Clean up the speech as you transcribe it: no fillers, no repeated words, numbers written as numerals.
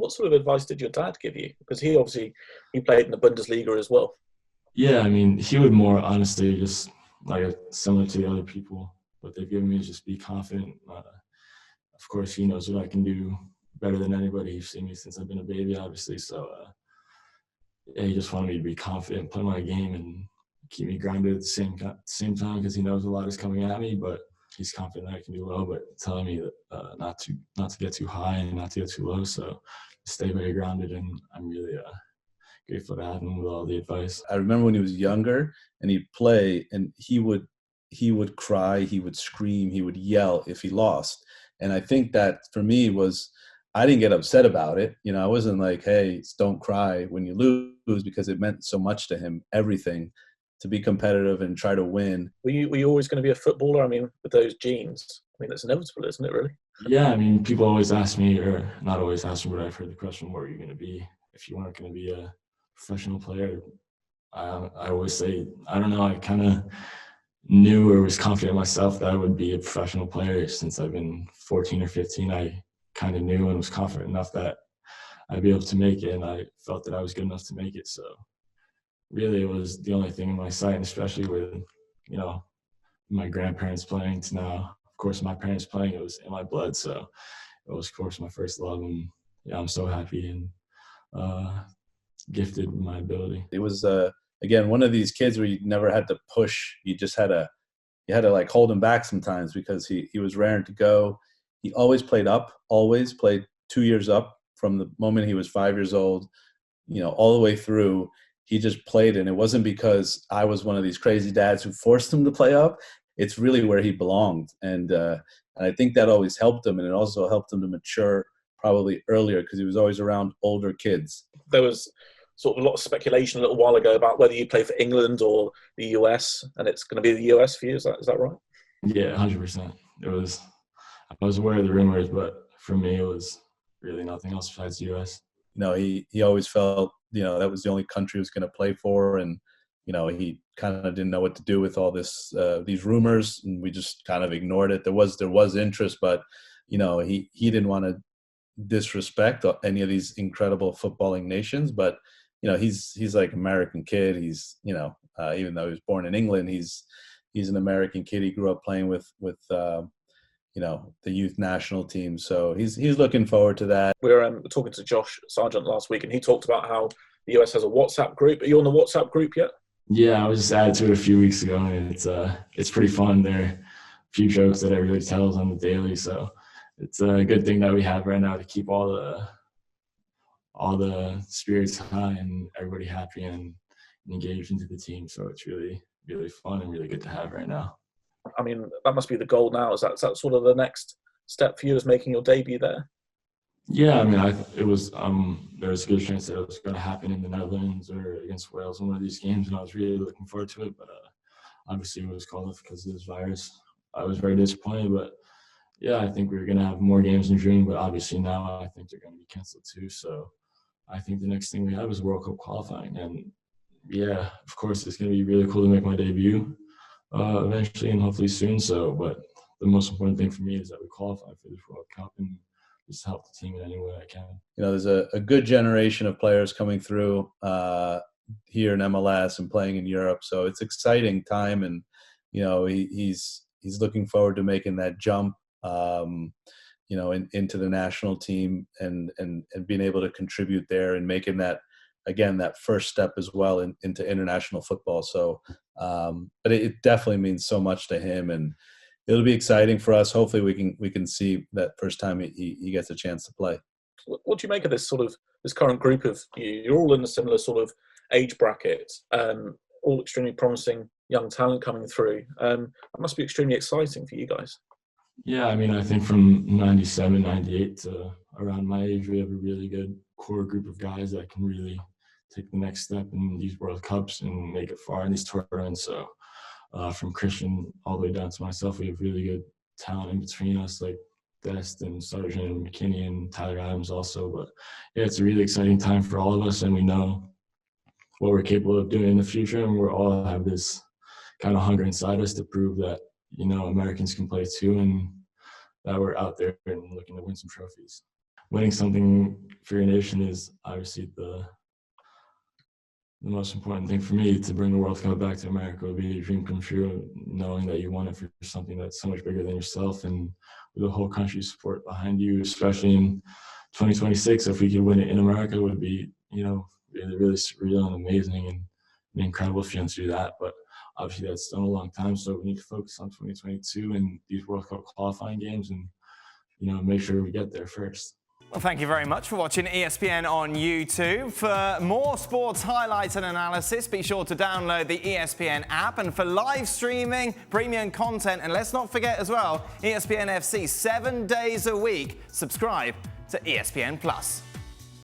What sort of advice did your dad give you? Because he played in the Bundesliga as well. Yeah, I mean, he would more honestly just like similar to the other people. What they've given me is just be confident. Of course, he knows what I can do better than anybody. He's seen me since I've been a baby, obviously. So, yeah, he just wanted me to be confident, play my game, and keep me grounded at the same time because he knows a lot is coming at me. But he's confident that I can do well. But telling me that not to get too high and not to get too low. So, stay very grounded, and I'm really grateful to have him with all the advice. I remember when he was younger and he'd play and he would cry, he would scream, he would yell if he lost. And I think that for me was, I didn't get upset about it. You know, I wasn't like, hey, don't cry when you lose, because it meant so much to him, everything, to be competitive and try to win. Were you always going to be a footballer? I mean, with those genes, I mean, that's inevitable, isn't it, really? Yeah, I mean, people always ask me, or not always ask me, but I've heard the question, what are you going to be if you weren't going to be a professional player? I always say, I don't know, I kind of knew or was confident in myself that I would be a professional player. Since I've been 14 or 15, I kind of knew and was confident enough that I'd be able to make it, and I felt that I was good enough to make it. So really it was the only thing in my sight, and especially with, you know, my grandparents playing to now, of course, my parents playing, it was in my blood. So it was, of course, my first love, and yeah, I'm so happy and gifted with my ability. It was, again, one of these kids where you never had to push. You just had to like hold him back sometimes because he was raring to go. He always played up, always played 2 years up from the moment he was 5 years old, you know, all the way through. He just played, and it wasn't because I was one of these crazy dads who forced him to play up. It's really where he belonged. And I think that always helped him, and it also helped him to mature probably earlier because he was always around older kids. There was sort of a lot of speculation a little while ago about whether you play for England or the US, and it's going to be the US for you. Is that right? Yeah, 100%. I was aware of the rumors, but for me, it was really nothing else besides the US. You know, he always felt, you know, that was the only country he was going to play for, and you know, he kind of didn't know what to do with all this these rumors, and we just kind of ignored it. There was interest, but you know, he didn't want to disrespect any of these incredible footballing nations. But you know, he's like American kid. He's, you know, even though he was born in England, he's an American kid. He grew up playing with you know, the youth national team. So he's looking forward to that. We were talking to Josh Sargent last week, and he talked about how the US has a WhatsApp group. Are you on the WhatsApp group yet? Yeah, I was just added to it a few weeks ago, and it's pretty fun. There are a few jokes that everybody tells on the daily, so it's a good thing that we have right now to keep all the spirits high and everybody happy and engaged into the team. So it's really, really fun and really good to have right now. I mean, that must be the goal now. Is that sort of the next step for you, is making your debut there? Yeah, I mean, there was a good chance that it was going to happen in the Netherlands or against Wales in one of these games, and I was really looking forward to it. But obviously, it was called off because of this virus. I was very disappointed, but yeah, I think we were going to have more games in June, but obviously now I think they're going to be canceled too. So I think the next thing we have is World Cup qualifying, and yeah, of course, it's going to be really cool to make my debut eventually and hopefully soon. So, but the most important thing for me is that we qualify for this World Cup and just help the team in any way I can. You know, there's a good generation of players coming through here in MLS and playing in Europe, so it's exciting time. And you know, he's looking forward to making that jump, you know, into the national team and being able to contribute there and making that, again, that first step as well into international football. So, but it definitely means so much to him, and it'll be exciting for us. Hopefully we can see that first time he gets a chance to play. What do you make of this current group of you? You're all in a similar sort of age bracket, all extremely promising young talent coming through. That must be extremely exciting for you guys. Yeah, I mean, I think from 97, 98 to around my age, we have a really good core group of guys that can really take the next step in these World Cups and make it far in these tournaments. So from Christian all the way down to myself, we have really good talent in between us, like Dest and Sargent and McKinney and Tyler Adams also. But yeah, it's a really exciting time for all of us, and we know what we're capable of doing in the future, and we all have this kind of hunger inside us to prove that, you know, Americans can play too, and that we're out there and looking to win some trophies. winning something for your nation is obviously the most important thing for me. To bring the World Cup back to America would be a dream come true, knowing that you won it for something that's so much bigger than yourself, and with the whole country's support behind you, especially in 2026. If we could win it in America, it would be, really, really surreal and amazing and an incredible feeling to do that. But obviously that's done a long time, so we need to focus on 2022 and these World Cup qualifying games and, make sure we get there first. Well, thank you very much for watching ESPN on YouTube. For more sports highlights and analysis, be sure to download the ESPN app. And for live streaming, premium content, and let's not forget as well, ESPN FC 7 days a week. Subscribe to ESPN+.